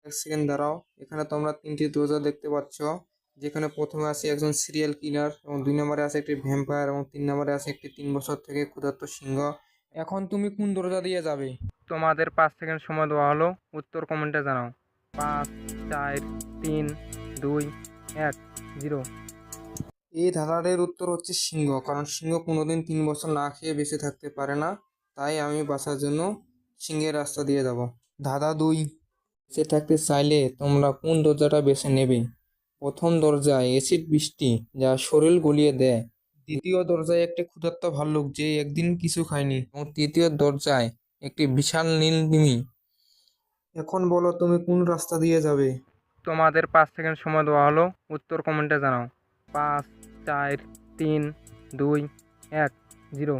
এক সেকেন্ড দাঁড়াও। এখানে তোমরা তিনটি দরজা দেখতে পাচ্ছ, যেখানে প্রথমে আছে একজন সিরিয়াল কিলার এবং 2 নম্বরে আছে একটি ভ্যাম্পায়ার এবং 3 নম্বরে আছে একটি 3 বছর থেকে ক্ষুধার্ত সিংহ। এখন তুমি কোন দরজা দিয়ে যাবে? তোমাদের 5 সেকেন্ড সময় দেওয়া হলো, উত্তর কমেন্টে জানাও। 5, 4, 3, 2, 1, 0। এই ধাঁধাটির উত্তর হচ্ছে সিংহ, কারণ সিংহ কোনোদিন 3 বছর না খেয়ে বেঁচে থাকতে পারে না। তাই আমি বাঁচার জন্য সিংহের রাস্তা দিয়ে যাব। ধাঁধা 2, বেঁচে থাকতে চাইলে তোমরা কোন দরজাটা বেছে নেবে? প্রথম দরজায় অ্যাসিড বৃষ্টি, যা শরীর গলিয়ে দেয়। দ্বিতীয় দরজায় একটি ক্ষুধার্ত ভাল্লুক, যে একদিন কিছু খায়নি। এবং তৃতীয় দরজায় একটি বিশাল নীল তিমি। এখন বলো তুমি কোন রাস্তা দিয়ে যাবে? তোমাদের 5 সেকেন্ড সময় দেওয়া হলো, উত্তর কমেন্টে জানাও। 5, 4, 3, 2, 1, 0।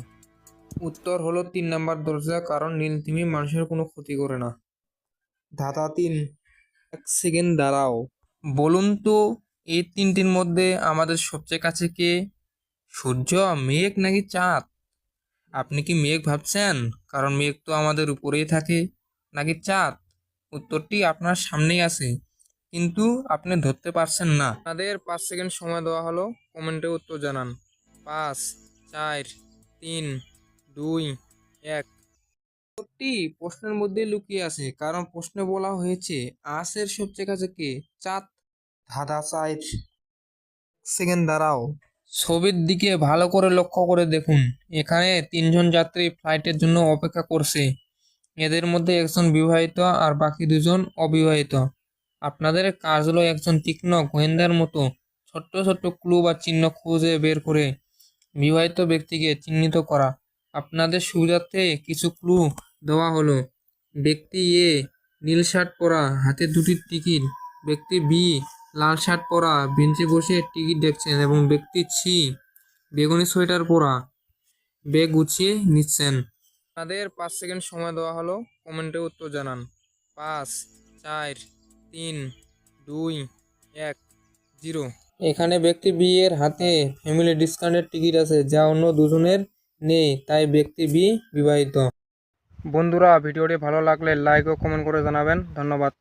উত্তর হলো 3 নম্বর দরজা, কারণ নীল তিমি মানুষের কোনো ক্ষতি করে না। ধাঁধা 3, 1 সেকেন্ড দাঁড়াও। বলুন তো, এই তিনটির মধ্যে আমাদের সবচেয়ে কাছে কে? সূর্য, মেঘ নাকি চাঁদ? আপনি কি মেঘ ভাবছেন, কারণ মেঘ তো আমাদের উপরেই থাকে? নাকি চাঁদ? উত্তরটি আপনার সামনেই আছে, কিন্তু আপনি ধরতে পারছেন না। আপনাদের 5 সেকেন্ড সময় দেওয়া হলো, কমেন্টে উত্তর জানান। 5, 4, 3, 2, 1। উত্তরটি প্রশ্নের মধ্যে লুকিয়ে আছে, কারণ প্রশ্নে বলা হয়েছে আকাশের সবচেয়ে কাছে কে? চাঁদ। ধাঁধা 4, সেকেন্ড দাঁড়াও। ছবির দিকে ভালো করে লক্ষ্য করে দেখুন। এখানে 3জন যাত্রী ফ্লাইটের জন্য অপেক্ষা করছে। এদের মধ্যে একজন বিবাহিত আর বাকি 2জন অবিবাহিত। আপনাদের কাজ হলো একজন তীক্ষ্ণ গোয়েন্দার মতো ছোট্ট ছোট্ট ক্লু বা চিহ্ন খুঁজে বের করে বিবাহিত ব্যক্তিকে চিহ্নিত করা। আপনাদের সুবিধার্থে কিছু ক্লু দেওয়া হলো। ব্যক্তি এ নীল শার্ট পরা, হাতে 2টি টিকিট। ব্যক্তি বি লাল শার্ট পরা, বেঞ্চে বসে টিকিট দেখছেন। এবং ব্যক্তি সি বেগুনি সোয়েটার পরা, ব্যাগ গুছিয়ে নিচ্ছেন। আপনাদের 5 সেকেন্ড সময় দেওয়া হলো, কমেন্টে উত্তর জানান। 5, 4, 3, 2, 1, 0। এখানে ব্যক্তি বি এর হাতে ফ্যামিলি ডিসকাউন্টের টিকিট আছে, যা অন্য 2জনের নেই, তাই ব্যক্তি বি বিবাহিত। বন্ধুরা, ভিডিওটি ভালো লাগলে লাইক ও কমেন্ট করে জানাবেন। ধন্যবাদ।